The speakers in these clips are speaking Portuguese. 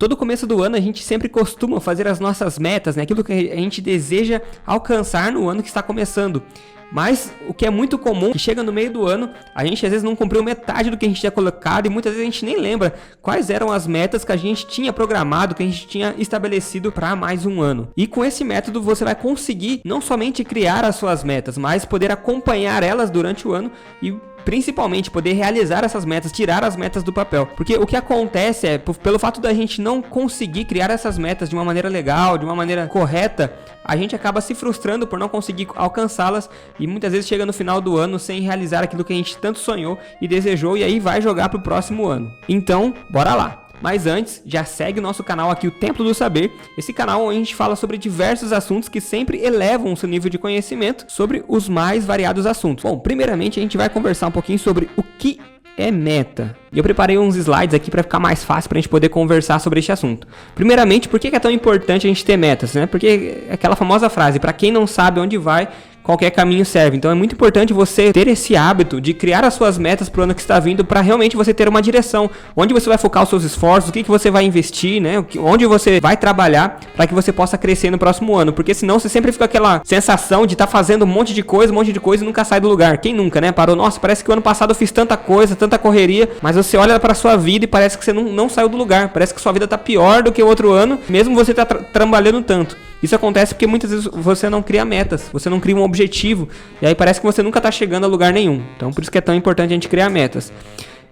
Todo começo do ano a gente sempre costuma fazer as nossas metas, né? Aquilo que a gente deseja alcançar no ano que está começando. Mas o que é muito comum, que chega no meio do ano, a gente às vezes não cumpriu metade do que a gente tinha colocado e muitas vezes a gente nem lembra quais eram as metas que a gente tinha programado, que a gente tinha estabelecido para mais um ano. E com esse método você vai conseguir não somente criar as suas metas, mas poder acompanhar elas durante o ano e principalmente poder realizar essas metas, tirar as metas do papel. Porque o que acontece é, pelo fato da gente não conseguir criar essas metas de uma maneira legal, de uma maneira correta, a gente acaba se frustrando por não conseguir alcançá-las e muitas vezes chega no final do ano sem realizar aquilo que a gente tanto sonhou e desejou e aí vai jogar pro próximo ano. Então, bora lá! Mas antes, já segue o nosso canal aqui, o Templo do Saber, esse canal onde a gente fala sobre diversos assuntos que sempre elevam o seu nível de conhecimento sobre os mais variados assuntos. Bom, primeiramente a gente vai conversar um pouquinho sobre o que é meta. E eu preparei uns slides aqui para ficar mais fácil para a gente poder conversar sobre este assunto. Primeiramente, por que é tão importante a gente ter metas, né? Porque é aquela famosa frase, para quem não sabe onde vai, qualquer caminho serve. Então é muito importante você ter esse hábito de criar as suas metas para o ano que está vindo, para realmente você ter uma direção, onde você vai focar os seus esforços, o que você vai investir, né? Onde você vai trabalhar para que você possa crescer no próximo ano, porque senão você sempre fica aquela sensação de estar fazendo um monte de coisa e nunca sai do lugar. Quem nunca, né? Parou, nossa, parece que o ano passado eu fiz tanta coisa, tanta correria, mas você olha para sua vida e parece que você não saiu do lugar, parece que sua vida está pior do que o outro ano, mesmo você tá trabalhando tanto. Isso acontece porque muitas vezes você não cria metas, você não cria um objetivo, e aí parece que você nunca está chegando a lugar nenhum. Então por isso que é tão importante a gente criar metas.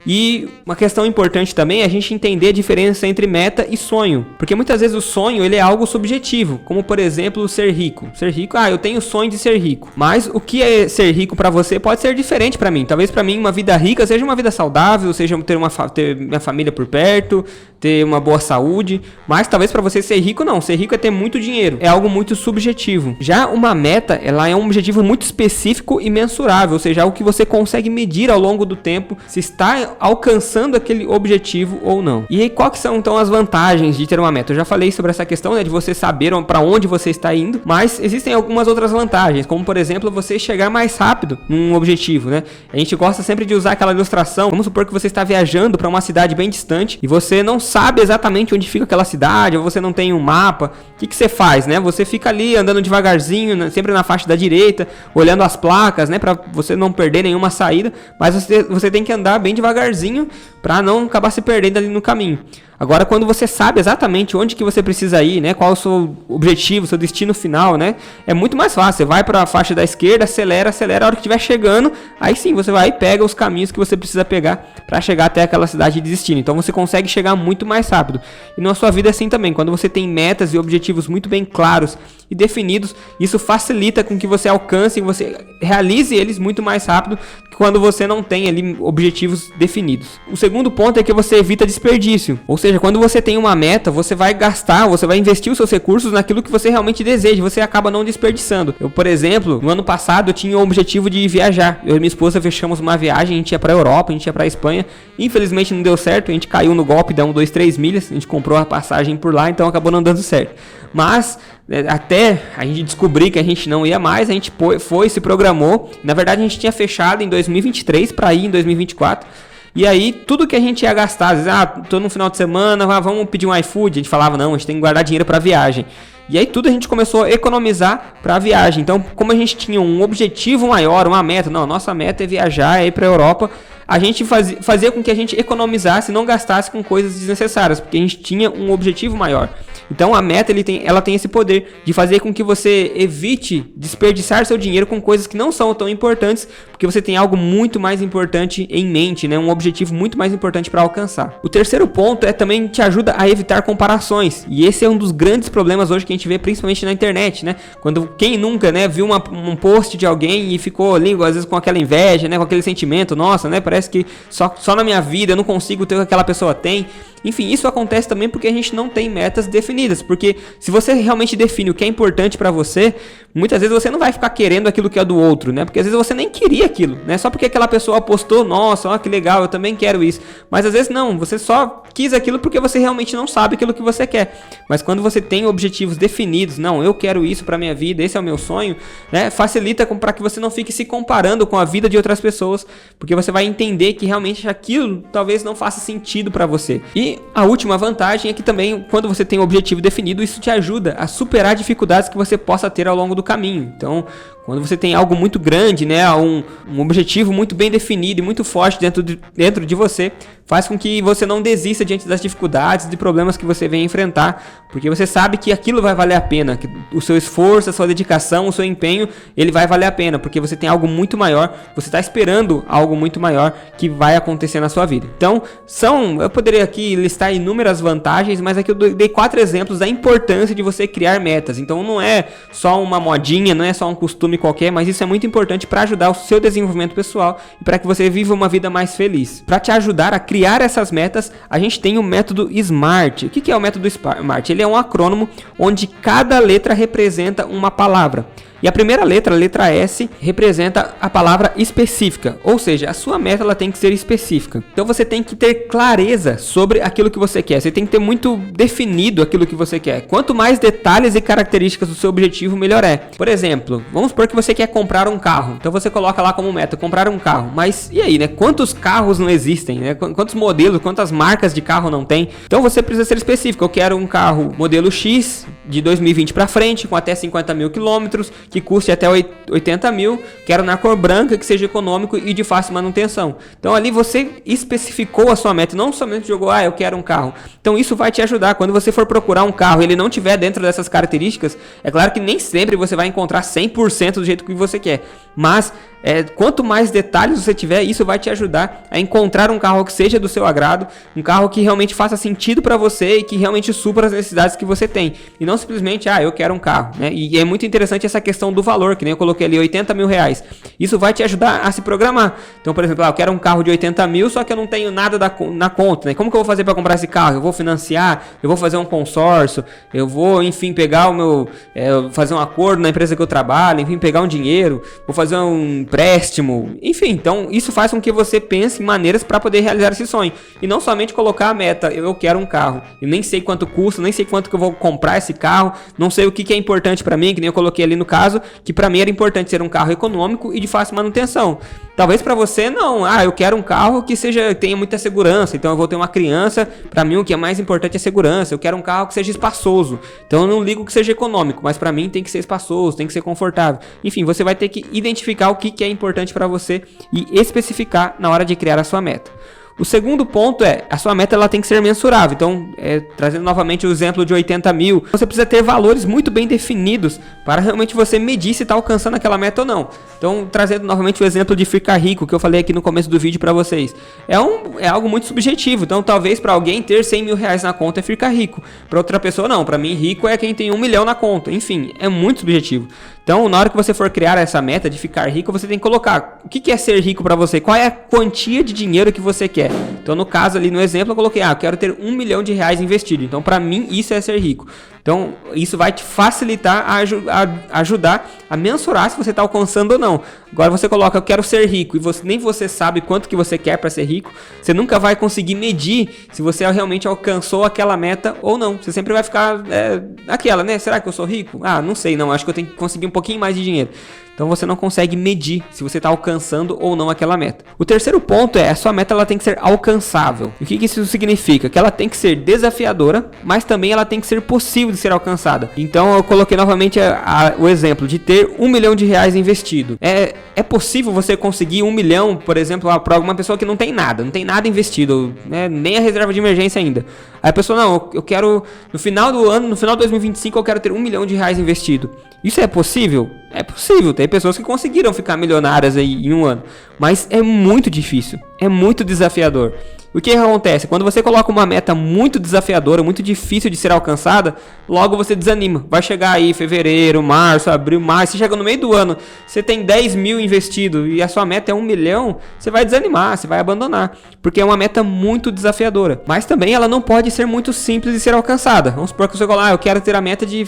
E uma questão importante também é a gente entender a diferença entre meta e sonho. Porque muitas vezes o sonho ele é algo subjetivo, como por exemplo ser rico. Ser rico, eu tenho o sonho de ser rico. Mas o que é ser rico para você pode ser diferente para mim. Talvez para mim uma vida rica seja uma vida saudável, seja ter minha família por perto, ter uma boa saúde. Mas talvez para você ser rico não. Ser rico é ter muito dinheiro. É algo muito subjetivo. Já uma meta, ela é um objetivo muito específico e mensurável. Ou seja, algo que você consegue medir ao longo do tempo se está alcançando aquele objetivo ou não. E aí, qual que são então as vantagens de ter uma meta? Eu já falei sobre essa questão, né, de você saber para onde você está indo, mas existem algumas outras vantagens, como por exemplo, você chegar mais rápido num objetivo, né? A gente gosta sempre de usar aquela ilustração. Vamos supor que você está viajando para uma cidade bem distante e você não sabe exatamente onde fica aquela cidade, ou você não tem um mapa. O que você faz, né? Você fica ali andando devagarzinho, né, sempre na faixa da direita, olhando as placas, né, para você não perder nenhuma saída, mas você tem que andar bem devagarzinho para não acabar se perdendo ali no caminho. Agora, quando você sabe exatamente onde que você precisa ir, né, qual é o seu objetivo, seu destino final, né, é muito mais fácil. Você vai para a faixa da esquerda, acelera, a hora que estiver chegando, aí sim você vai e pega os caminhos que você precisa pegar para chegar até aquela cidade de destino. Então você consegue chegar muito mais rápido. E na sua vida é assim também. Quando você tem metas e objetivos muito bem claros e definidos, isso facilita com que você alcance e você realize eles muito mais rápido que quando você não tem ali objetivos definidos. O segundo ponto é que você evita desperdício. Ou seja, quando você tem uma meta, você vai gastar, você vai investir os seus recursos naquilo que você realmente deseja, você acaba não desperdiçando. Eu, por exemplo, no ano passado eu tinha o objetivo de viajar. Eu e minha esposa fechamos uma viagem, a gente ia para a Europa, a gente ia para a Espanha. Infelizmente não deu certo, a gente caiu no golpe da 1, 2, 3 milhas, a gente comprou a passagem por lá, então acabou não dando certo. Mas até a gente descobrir que a gente não ia mais, a gente foi, se programou. Na verdade a gente tinha fechado em 2023 para ir em 2024. E aí, tudo que a gente ia gastar, às vezes, tô no final de semana, vamos pedir um iFood. A gente falava, não, a gente tem que guardar dinheiro para viagem. E aí, tudo a gente começou a economizar para a viagem. Então, como a gente tinha um objetivo maior, uma meta, não, nossa meta é viajar, é ir para a Europa, a gente fazia com que a gente economizasse e não gastasse com coisas desnecessárias, porque a gente tinha um objetivo maior. Então a meta ela tem esse poder de fazer com que você evite desperdiçar seu dinheiro com coisas que não são tão importantes, porque você tem algo muito mais importante em mente, né? Um objetivo muito mais importante para alcançar. O terceiro ponto é também te ajuda a evitar comparações, e esse é um dos grandes problemas hoje que a gente vê principalmente na internet, né? Quando quem nunca, né, viu um post de alguém e ficou ali às vezes com aquela inveja, né, com aquele sentimento, nossa, né, parece que só na minha vida eu não consigo ter o que aquela pessoa tem. Enfim, isso acontece também porque a gente não tem metas definidas, porque se você realmente define o que é importante para você, muitas vezes você não vai ficar querendo aquilo que é do outro, né? Porque às vezes você nem queria aquilo, né? Só porque aquela pessoa postou, nossa, ó, que legal, eu também quero isso. Mas às vezes não, você só quis aquilo porque você realmente não sabe aquilo que você quer. Mas quando você tem objetivos definidos, não, eu quero isso para minha vida, esse é o meu sonho, né? Facilita para que você não fique se comparando com a vida de outras pessoas, porque você vai entender que realmente aquilo talvez não faça sentido para você. E E a última vantagem é que também, quando você tem um objetivo definido, isso te ajuda a superar dificuldades que você possa ter ao longo do caminho. Então, quando você tem algo muito grande, né, um objetivo muito bem definido e muito forte dentro de você, faz com que você não desista diante das dificuldades e problemas que você vem enfrentar, porque você sabe que aquilo vai valer a pena, que o seu esforço, a sua dedicação, o seu empenho, ele vai valer a pena, porque você tem algo muito maior, você está esperando algo muito maior que vai acontecer na sua vida. Então, eu poderia aqui listar inúmeras vantagens, mas aqui eu dei 4 exemplos da importância de você criar metas. Então, não é só uma modinha, não é só um costume qualquer, mas isso é muito importante para ajudar o seu desenvolvimento pessoal e para que você viva uma vida mais feliz. Para te ajudar a criar essas metas, a gente tem o método SMART. O que é o método SMART? Ele é um acrônimo onde cada letra representa uma palavra. E a primeira letra, a letra S, representa a palavra específica, ou seja, a sua meta ela tem que ser específica. Então você tem que ter clareza sobre aquilo que você quer, você tem que ter muito definido aquilo que você quer. Quanto mais detalhes e características do seu objetivo, melhor é. Por exemplo, vamos supor que você quer comprar um carro, então você coloca lá como meta, comprar um carro. Mas e aí, né? Quantos carros não existem, né? Quantos modelos, quantas marcas de carro não tem? Então você precisa ser específico. Eu quero um carro modelo X, de 2020 para frente, com até 50 mil quilômetros, que custe até 80 mil, quero na cor branca, que seja econômico e de fácil manutenção. Então ali você especificou a sua meta, não somente jogou, eu quero um carro. Então isso vai te ajudar, quando você for procurar um carro e ele não tiver dentro dessas características, é claro que nem sempre você vai encontrar 100% do jeito que você quer, mas quanto mais detalhes você tiver, isso vai te ajudar a encontrar um carro que seja do seu agrado, um carro que realmente faça sentido para você e que realmente supra as necessidades que você tem, e não simplesmente, eu quero um carro, né? E é muito interessante essa questão do valor, que nem eu coloquei ali, 80 mil reais. Isso vai te ajudar a se programar. Então, por exemplo, eu quero um carro de 80 mil, só que eu não tenho nada na conta, né? Como que eu vou fazer para comprar esse carro? Eu vou financiar, eu vou fazer um consórcio, eu vou, enfim, pegar fazer um acordo na empresa que eu trabalho, enfim, pegar um dinheiro, vou fazer um empréstimo, enfim. Então, isso faz com que você pense em maneiras para poder realizar esse sonho. E não somente colocar a meta, eu quero um carro. Eu nem sei quanto custa, nem sei quanto que eu vou comprar esse carro, não sei o que é importante para mim, que nem eu coloquei ali no caso, que para mim era importante ser um carro econômico e de fácil manutenção. Talvez para você não, eu quero um carro que tenha muita segurança, então eu vou ter uma criança, para mim o que é mais importante é segurança, eu quero um carro que seja espaçoso, então eu não ligo que seja econômico, mas para mim tem que ser espaçoso, tem que ser confortável. Enfim, você vai ter que identificar o que é importante para você e especificar na hora de criar a sua meta. O segundo ponto a sua meta ela tem que ser mensurável. Então, trazendo novamente o exemplo de 80 mil, você precisa ter valores muito bem definidos para realmente você medir se está alcançando aquela meta ou não. Então, trazendo novamente o exemplo de ficar rico, que eu falei aqui no começo do vídeo para vocês. É algo muito subjetivo. Então, talvez para alguém ter 100 mil reais na conta é ficar rico. Para outra pessoa, não. Para mim, rico é quem tem 1 milhão na conta. Enfim, é muito subjetivo. Então, na hora que você for criar essa meta de ficar rico, você tem que colocar o que é ser rico para você, qual é a quantia de dinheiro que você quer. Então, no caso ali, no exemplo, eu coloquei, eu quero ter 1 milhão de reais investido. Então, para mim, isso é ser rico. Então, isso vai te facilitar a ajudar a mensurar se você está alcançando ou não. Agora, você coloca, eu quero ser rico, e nem você sabe quanto que você quer para ser rico, você nunca vai conseguir medir se você realmente alcançou aquela meta ou não. Você sempre vai ficar aquela, né? Será que eu sou rico? Não sei, não. Acho que eu tenho que conseguir um pouquinho mais de dinheiro. Então você não consegue medir se você está alcançando ou não aquela meta. O terceiro ponto a sua meta ela tem que ser alcançável. O que isso significa? Que ela tem que ser desafiadora, mas também ela tem que ser possível de ser alcançada. Então eu coloquei novamente o exemplo de ter 1 milhão de reais investido. É possível você conseguir 1 milhão, por exemplo, para alguma pessoa que não tem nada investido, né? Nem a reserva de emergência ainda. Aí a pessoa, não, eu quero, no final do ano, no final de 2025, eu quero ter 1 milhão de reais investido. Isso é possível? É possível, tem pessoas que conseguiram ficar milionárias aí em um ano, mas é muito difícil, é muito desafiador. O que acontece? Quando você coloca uma meta muito desafiadora, muito difícil de ser alcançada, logo você desanima. Vai chegar aí fevereiro, março, abril, maio, você chega no meio do ano, você tem 10 mil investido e a sua meta é 1 milhão, você vai desanimar, você vai abandonar, porque é uma meta muito desafiadora. Mas também ela não pode ser muito simples de ser alcançada. Vamos supor que você coloca, eu quero ter a meta de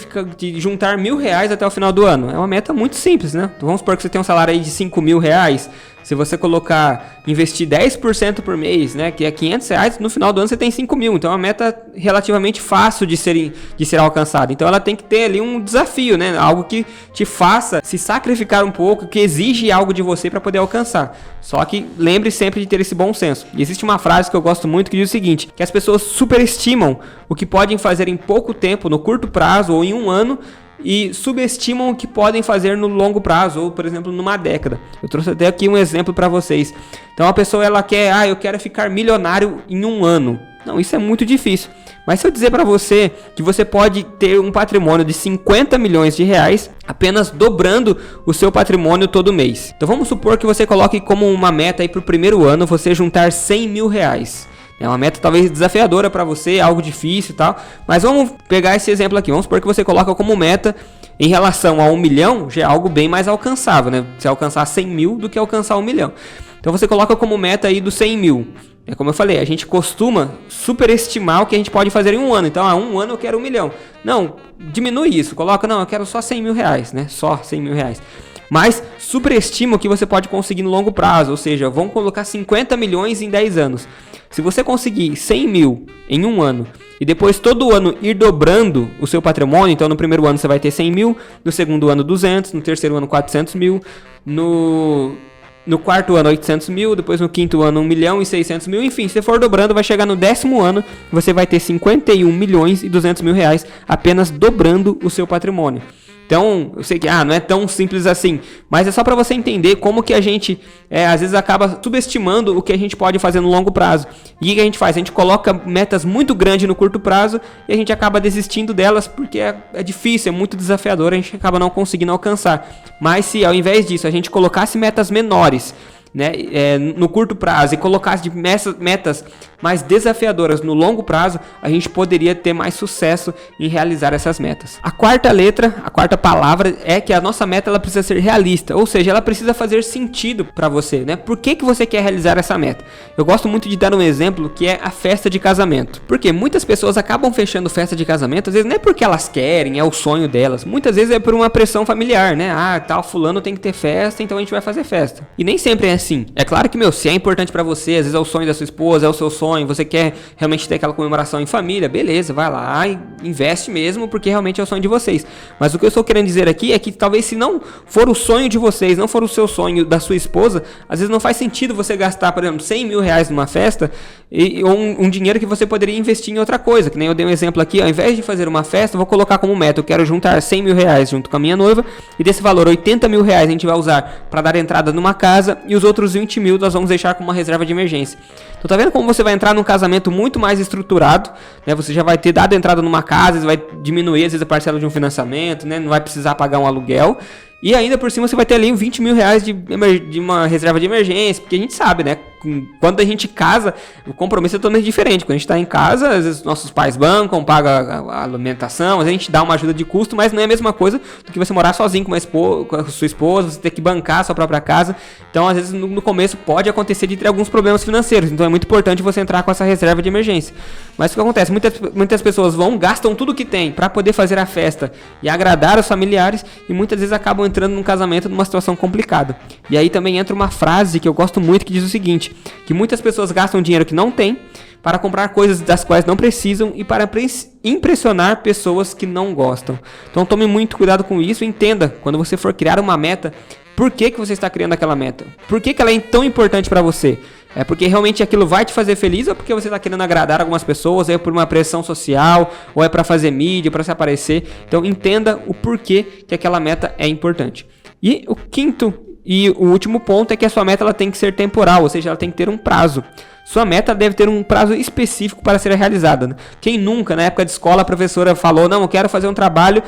juntar R$1.000 até o final do ano. É uma meta muito simples, né? Vamos supor que você tem um salário aí de 5 mil reais, Se você colocar, investir 10% por mês, né, que é R$500, no final do ano você tem 5 mil. Então é uma meta relativamente fácil de ser alcançada. Então ela tem que ter ali um desafio, né, algo que te faça se sacrificar um pouco, que exige algo de você para poder alcançar. Só que lembre sempre de ter esse bom senso. E existe uma frase que eu gosto muito que diz o seguinte, que as pessoas superestimam o que podem fazer em pouco tempo, no curto prazo ou em um ano, e subestimam o que podem fazer no longo prazo, ou por exemplo numa década. Eu trouxe até aqui um exemplo para vocês. Então a pessoa ela quer, eu quero ficar milionário em um ano. Não, isso é muito difícil. Mas se eu dizer para você que você pode ter um patrimônio de 50 milhões de reais, apenas dobrando o seu patrimônio todo mês. Então vamos supor que você coloque como uma meta aí para o primeiro ano você juntar 100 mil reais. É uma meta talvez desafiadora para você, algo difícil e tal. Mas vamos pegar esse exemplo aqui. Vamos supor que você coloca como meta, em relação a 1 milhão, já é algo bem mais alcançável, né? Você alcançar 100 mil do que alcançar 1 milhão. Então você coloca como meta aí dos 100 mil. É como eu falei, a gente costuma superestimar o que a gente pode fazer em um ano. Então, um ano eu quero 1 milhão. Não, diminui isso. Coloca, não, eu quero só 100 mil reais, né? Só 100 mil reais. Mas superestima o que você pode conseguir no longo prazo. Ou seja, vamos colocar 50 milhões em 10 anos. Se você conseguir 100 mil em um ano e depois todo ano ir dobrando o seu patrimônio, então no primeiro ano você vai ter 100 mil, no segundo ano 200, no terceiro ano 400 mil, no quarto ano 800 mil, depois no quinto ano 1 milhão e 600 mil, enfim, se você for dobrando, vai chegar no 10º ano, você vai ter 51 milhões e 200 mil reais apenas dobrando o seu patrimônio. Então, eu sei que não é tão simples assim, mas é só para você entender como que a gente, às vezes, acaba subestimando o que a gente pode fazer no longo prazo. E o que a gente faz? A gente coloca metas muito grandes no curto prazo e a gente acaba desistindo delas porque é difícil, é muito desafiador, a gente acaba não conseguindo alcançar. Mas se, ao invés disso, a gente colocasse metas menores, né, no curto prazo e colocasse de metas mais desafiadoras no longo prazo, a gente poderia ter mais sucesso em realizar essas metas. A quarta letra, a quarta palavra é que a nossa meta ela precisa ser realista, ou seja, ela precisa fazer sentido para você, né? Por que você quer realizar essa meta? Eu gosto muito de dar um exemplo que é a festa de casamento. Porque muitas pessoas acabam fechando festa de casamento, às vezes não é porque elas querem, é o sonho delas. Muitas vezes é por uma pressão familiar, né? Tal fulano tem que ter festa, então a gente vai fazer festa. E nem sempre é assim. É claro que, se é importante para você, às vezes é o sonho da sua esposa, é o seu sonho, você quer realmente ter aquela comemoração em família, beleza, vai lá e investe mesmo, porque realmente é o sonho de vocês. Mas o que eu estou querendo dizer aqui é que talvez se não for o sonho de vocês, não for o seu sonho da sua esposa, às vezes não faz sentido você gastar, por exemplo, 100 mil reais numa festa ou um dinheiro que você poderia investir em outra coisa, que nem eu dei um exemplo aqui, ao invés de fazer uma festa, eu vou colocar como meta, eu quero juntar 100 mil reais junto com a minha noiva e desse valor 80 mil reais a gente vai usar para dar entrada numa casa e os outros 20 mil nós vamos deixar como uma reserva de emergência. Então tá vendo como você vai entrar num casamento muito mais estruturado, né? Você já vai ter dado entrada numa casa, vai diminuir às vezes a parcela de um financiamento, né? Não vai precisar pagar um aluguel. E ainda por cima você vai ter ali 20 mil reais de uma reserva de emergência, porque a gente sabe, né? Quando a gente casa, o compromisso é totalmente diferente. Quando a gente está em casa, às vezes nossos pais bancam, pagam a alimentação, às vezes a gente dá uma ajuda de custo, mas não é a mesma coisa do que você morar sozinho com a sua esposa, você ter que bancar a sua própria casa. Então, às vezes, no começo pode acontecer de ter alguns problemas financeiros. Então, é muito importante você entrar com essa reserva de emergência. Mas o que acontece? Muitas pessoas gastam tudo que tem para poder fazer a festa e agradar os familiares e muitas vezes acabam entrando num casamento numa situação complicada. E aí também entra uma frase que eu gosto muito que diz o seguinte, que muitas pessoas gastam dinheiro que não tem para comprar coisas das quais não precisam e para impressionar pessoas que não gostam. Então tome muito cuidado com isso e entenda, quando você for criar uma meta, por que você está criando aquela meta? Por que ela é tão importante para você? É porque realmente aquilo vai te fazer feliz ou porque você está querendo agradar algumas pessoas, ou é por uma pressão social, ou é para fazer mídia, para se aparecer? Então entenda o porquê que aquela meta é importante. E o quinto e o último ponto é que a sua meta ela tem que ser temporal, ou seja, ela tem que ter um prazo. Sua meta deve ter um prazo específico para ser realizada, né? Quem nunca, na época de escola, a professora falou, não, eu quero fazer um trabalho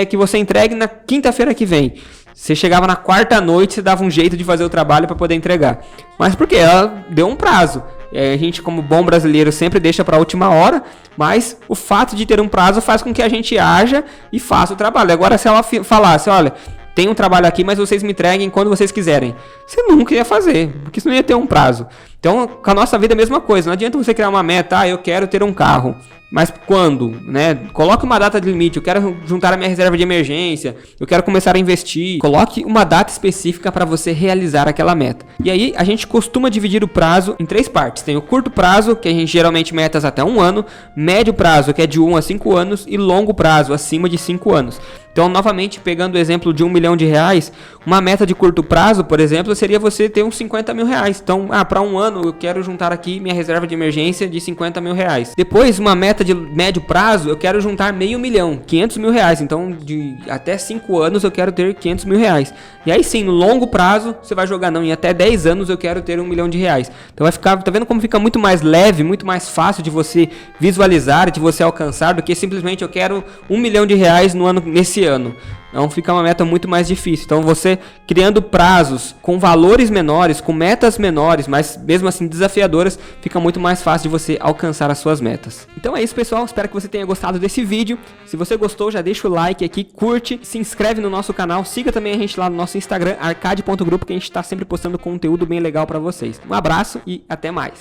que você entregue na quinta-feira que vem. Você chegava na quarta noite, você dava um jeito de fazer o trabalho para poder entregar. Mas por quê? Ela deu um prazo. A gente, como bom brasileiro, sempre deixa para a última hora, mas o fato de ter um prazo faz com que a gente haja e faça o trabalho. Agora, se ela falasse, olha, tem um trabalho aqui, mas vocês me entreguem quando vocês quiserem, você nunca ia fazer, porque isso não ia ter um prazo. Então, com a nossa vida é a mesma coisa. Não adianta você criar uma meta, eu quero ter um carro. Mas quando, né? Coloque uma data de limite. Eu quero juntar a minha reserva de emergência. Eu quero começar a investir. Coloque uma data específica para você realizar aquela meta. E aí a gente costuma dividir o prazo em 3 partes. Tem o curto prazo, que a gente geralmente metas até 1 ano. Médio prazo, que é de 1 a 5 anos. E longo prazo, acima de 5 anos. Então, novamente, pegando o exemplo de R$1 milhão, uma meta de curto prazo, por exemplo, seria você ter uns R$50 mil. Então, para 1 ano eu quero juntar aqui minha reserva de emergência de R$50 mil. Depois, uma meta de médio prazo, eu quero juntar R$500 mil, R$500 mil. Então, de até 5 anos eu quero ter R$500 mil. E aí sim, no longo prazo, você vai jogar, não, em até 10 anos eu quero ter R$1 milhão. Então vai ficar, tá vendo como fica muito mais leve, muito mais fácil de você visualizar, de você alcançar, do que simplesmente eu quero R$1 milhão nesse ano. Então fica uma meta muito mais difícil. Então você criando prazos com valores menores, com metas menores, mas mesmo assim desafiadoras, fica muito mais fácil de você alcançar as suas metas. Então é isso, pessoal. Espero que você tenha gostado desse vídeo. Se você gostou, já deixa o like aqui, curte, se inscreve no nosso canal, siga também a gente lá no nosso Instagram, arcade.grupo, que a gente está sempre postando conteúdo bem legal para vocês. Um abraço e até mais.